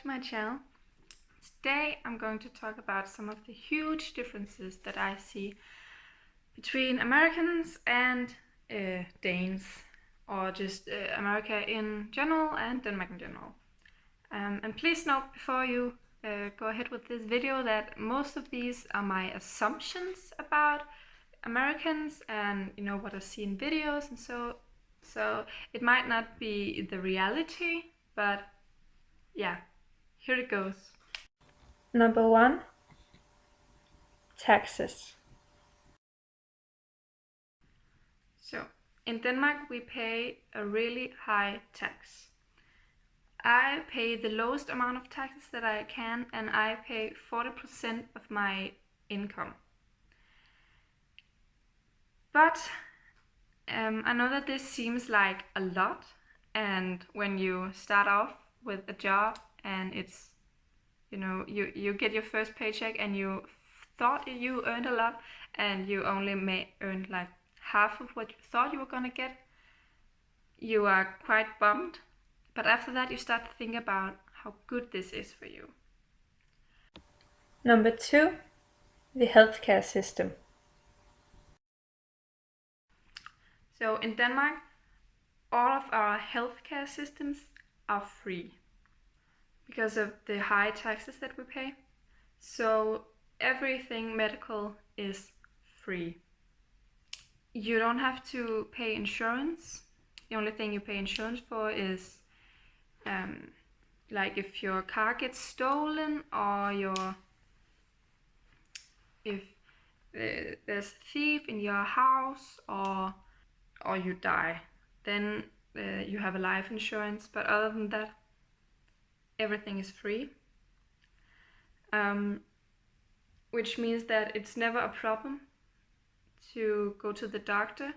to my channel. Today I'm going to talk about some of the huge differences that I see between Americans and Danes, or just America in general and Denmark in general. And please note before you go ahead with this video that most of these are my assumptions about Americans and what I see in videos, and so it might not be the reality, but yeah, here it goes. Number 1, taxes. So in Denmark we pay a really high tax. I pay the lowest amount of taxes that I can, and I pay 40% of my income. But I know that this seems like a lot, and when you start off with a job and it's you get your first paycheck and you thought you earned a lot and you only may earn like half of what you thought you were gonna get, you are quite bummed. But after that you start to think about how good this is for you. Number 2, the healthcare system. So in Denmark, all of our healthcare systems are free because of the high taxes that we pay. So everything medical is free. You don't have to pay insurance. The only thing you pay insurance for is like if your car gets stolen, or if there's a thief in your house, or you die, then you have a life insurance. But other than that, everything is free, which means that it's never a problem to go to the doctor.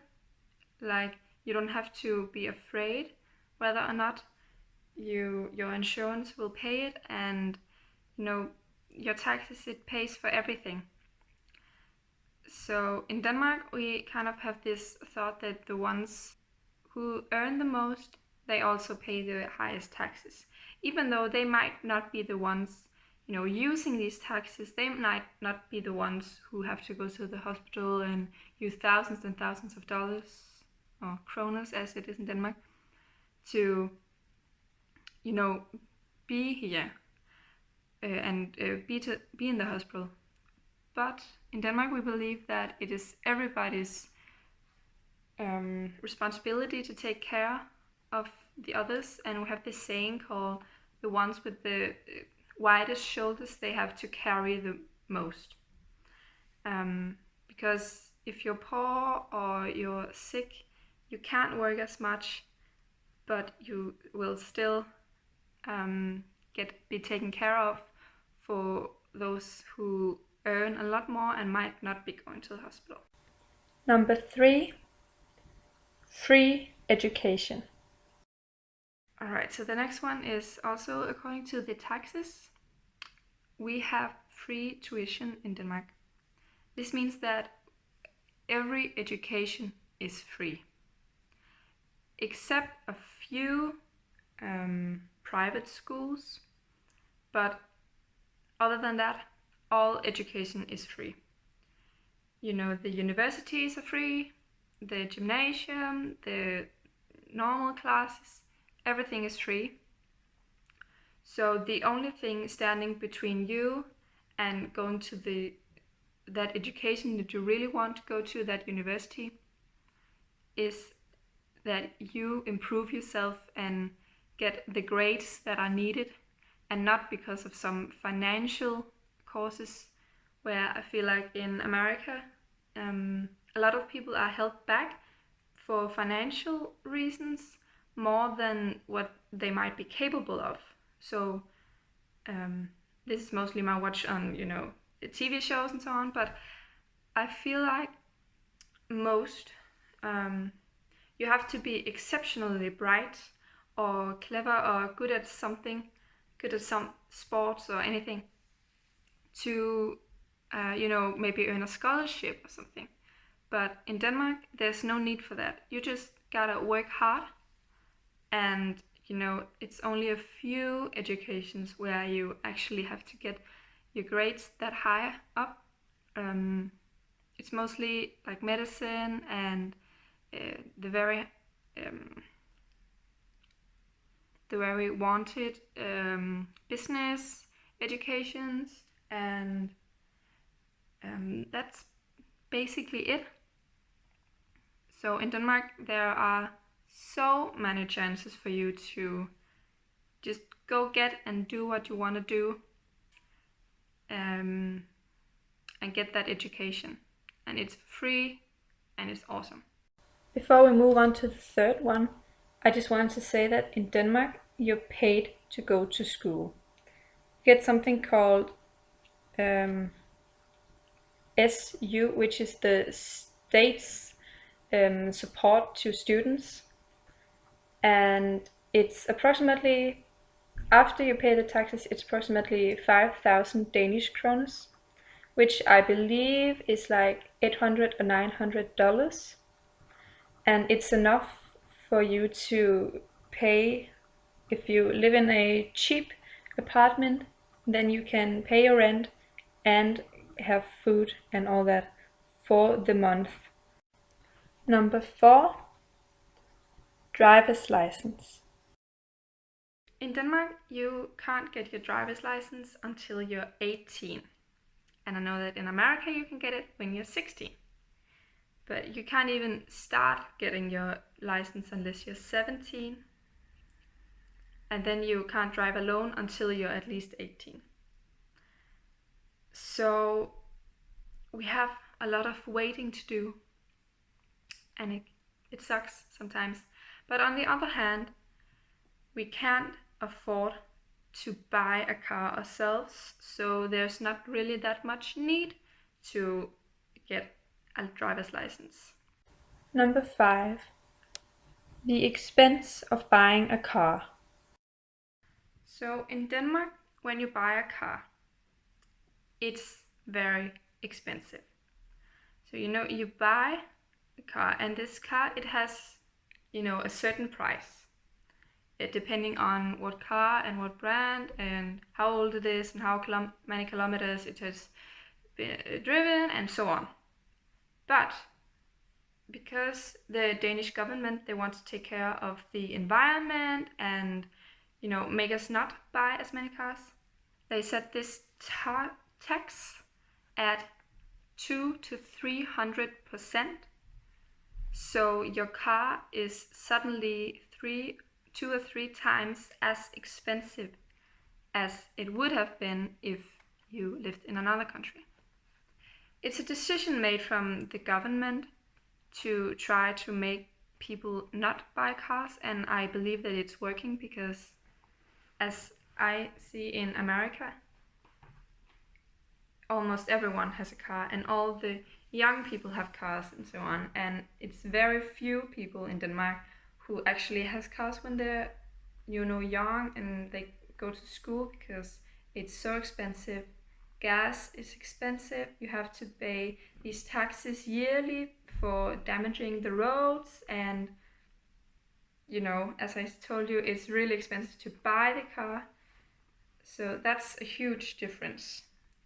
Like, you don't have to be afraid whether or not your insurance will pay it, and your taxes, it pays for everything. So in Denmark we kind of have this thought that the ones who earn the most, they also pay the highest taxes, even though they might not be the ones using these taxes. They might not be the ones who have to go to the hospital and use thousands and thousands of dollars, or kroners as it is in Denmark, to be here and be in the hospital. But in Denmark we believe that it is everybody's responsibility to take care of the others, and we have this saying called the ones with the widest shoulders, they have to carry the most. Because if you're poor or you're sick, you can't work as much, but you will still be taken care of for those who earn a lot more and might not be going to the hospital. Number 3, free education. Alright, so the next one is also according to the taxes. We have free tuition in Denmark. This means that every education is free, except a few private schools, but other than that, all education is free. The universities are free, the gymnasium, the normal classes, everything is free. So the only thing standing between you and going to that education that you really want to go to, that university, is that you improve yourself and get the grades that are needed, and not because of some financial causes, where I feel like in America a lot of people are held back for financial reasons more than what they might be capable of. So this is mostly my watch on TV shows and so on, but I feel like most you have to be exceptionally bright or clever or good at something, good at some sports or anything, to maybe earn a scholarship or something. But in Denmark there's no need for that. You just gotta work hard and it's only a few educations where you actually have to get your grades that high up. It's mostly like medicine and the very wanted business educations, and that's basically it. So in Denmark, there are so many chances for you to just go get and do what you want to do, and get that education. And it's free and it's awesome. Before we move on to the third one, I just wanted to say that in Denmark, you're paid to go to school. You get something called SU, which is the state's support to students. And it's approximately, after you pay the taxes, it's approximately 5,000 Danish kroners, which I believe is like $800 or $900. And it's enough for you to pay. If you live in a cheap apartment, then you can pay your rent and have food and all that for the month. Number 4, driver's license. In Denmark, you can't get your driver's license until you're 18. And I know that in America you can get it when you're 16. But you can't even start getting your license unless you're 17. And then you can't drive alone until you're at least 18. So we have a lot of waiting to do, and it sucks sometimes. But on the other hand, we can't afford to buy a car ourselves, so there's not really that much need to get a driver's license. Number 5, the expense of buying a car. So in Denmark, when you buy a car, it's very expensive. So you buy the car, and this car, it has a certain price, depending on what car and what brand and how old it is and how many kilometers it has been driven and so on. But because the Danish government, they want to take care of the environment and make us not buy as many cars, they set this tax at 200 to 300%. So your car is suddenly 2 or 3 times as expensive as it would have been if you lived in another country. It's a decision made from the government to try to make people not buy cars, and I believe that it's working, because as I see in America, almost everyone has a car, and all the young people have cars and so on, and it's very few people in Denmark who actually has cars when they're young and they go to school, because it's so expensive. Gas is expensive. You have to pay these taxes yearly for damaging the roads, and as I told you, it's really expensive to buy the car. So that's a huge difference.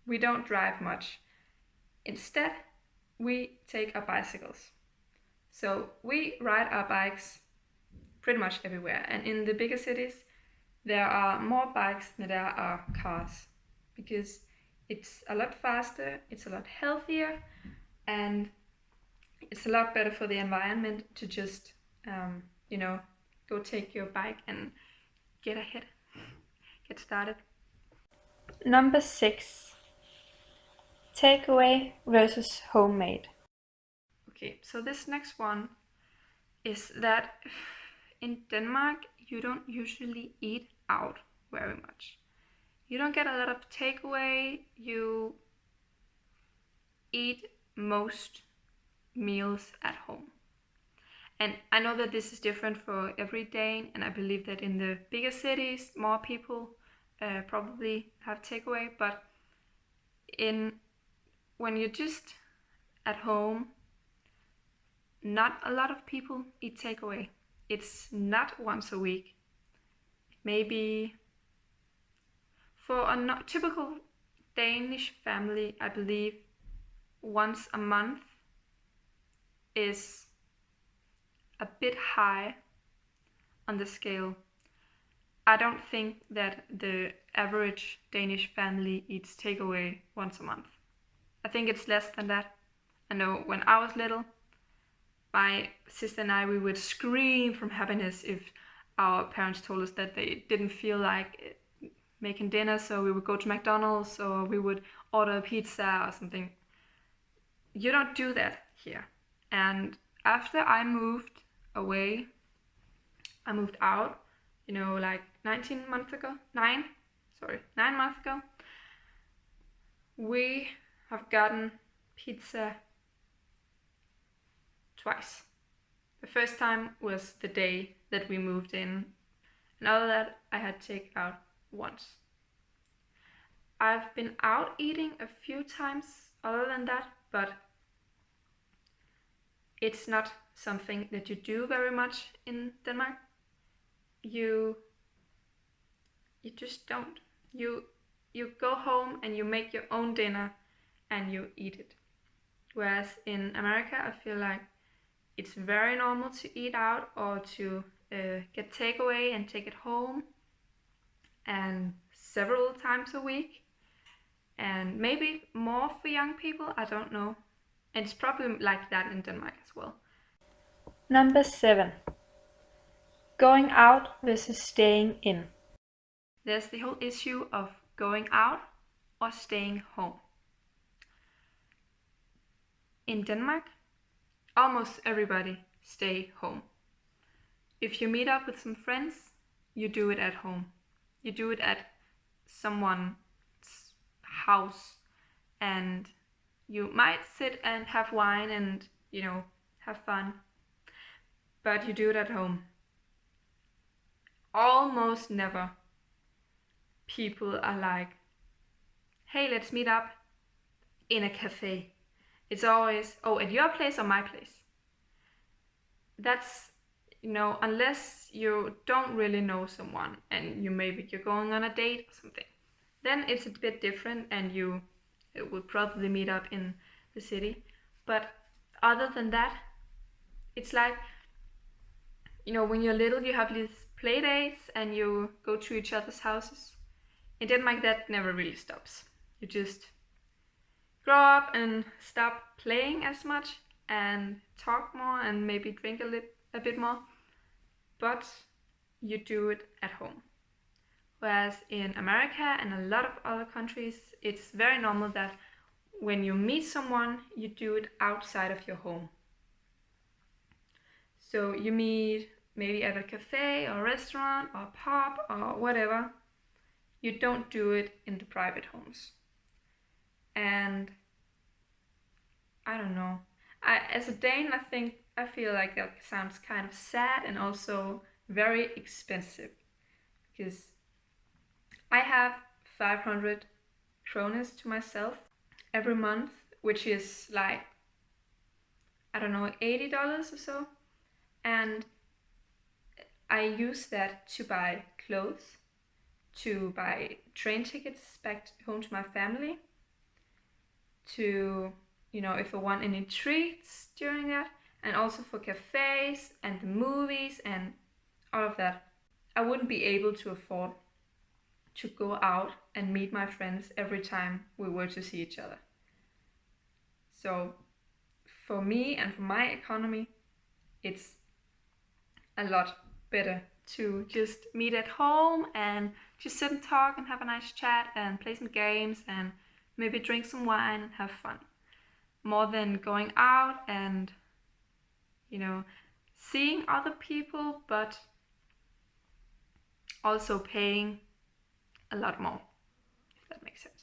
We don't drive much. Instead, we take our bicycles. So we ride our bikes pretty much everywhere. And in the bigger cities, there are more bikes than there are cars, because it's a lot faster, it's a lot healthier, and it's a lot better for the environment to just, go take your bike and get ahead, get started. Number 6, takeaway versus homemade. Okay, so this next one is that in Denmark, you don't usually eat out very much. You don't get a lot of takeaway. You eat most meals at home. And I know that this is different for every Dane, and I believe that in the bigger cities, more people probably have takeaway. But when you're just at home, not a lot of people eat takeaway. It's not once a week. maybe for a typical Danish family, I believe once a month is a bit high on the scale. I don't think that the average Danish family eats takeaway once a month. I think it's less than that. I know when I was little, my sister and I, we would scream from happiness if our parents told us that they didn't feel like making dinner, so we would go to McDonald's or we would order a pizza or something. You don't do that here. And after I moved away, I moved out, like 9 months ago, 9 months ago, we have gotten pizza twice. The first time was the day that we moved in, and other than that, I had takeout once. I've been out eating a few times other than that, but it's not something that you do very much in Denmark. You just don't. You go home and you make your own dinner and you eat it. Whereas in America, I feel like it's very normal to eat out or to get takeaway and take it home, and several times a week, and maybe more for young people, I don't know. And it's probably like that in Denmark as well. Number 7. Going out versus staying in. There's the whole issue of going out or staying home. In Denmark, almost everybody stay home. If you meet up with some friends, you do it at home. You do it at someone's house, and you might sit and have wine and, have fun, but you do it at home. Almost never people are like, hey, let's meet up in a cafe. It's always, oh, at your place or my place. That's, unless you don't really know someone and you're going on a date or something, then it's a bit different and you would probably meet up in the city. But other than that, it's like, when you're little, you have these play dates and you go to each other's houses. In Denmark, that never really stops. You just grow up and stop playing as much and talk more and maybe drink a bit more, but you do it at home. Whereas in America and a lot of other countries, it's very normal that when you meet someone, you do it outside of your home. So you meet maybe at a cafe or restaurant or pub or whatever. You don't do it in the private homes. And I don't know. As a Dane, I feel like that sounds kind of sad and also very expensive, because I have 500 kroners to myself every month, which is like, I don't know, $80 or so. And I use that to buy clothes, to buy train tickets back home to my family, to, if I want any treats during that, and also for cafes and the movies and all of that. I wouldn't be able to afford to go out and meet my friends every time we were to see each other. So for me and for my economy, it's a lot better to just meet at home and just sit and talk and have a nice chat and play some games and maybe drink some wine and have fun, more than going out and, seeing other people, but also paying a lot more, if that makes sense.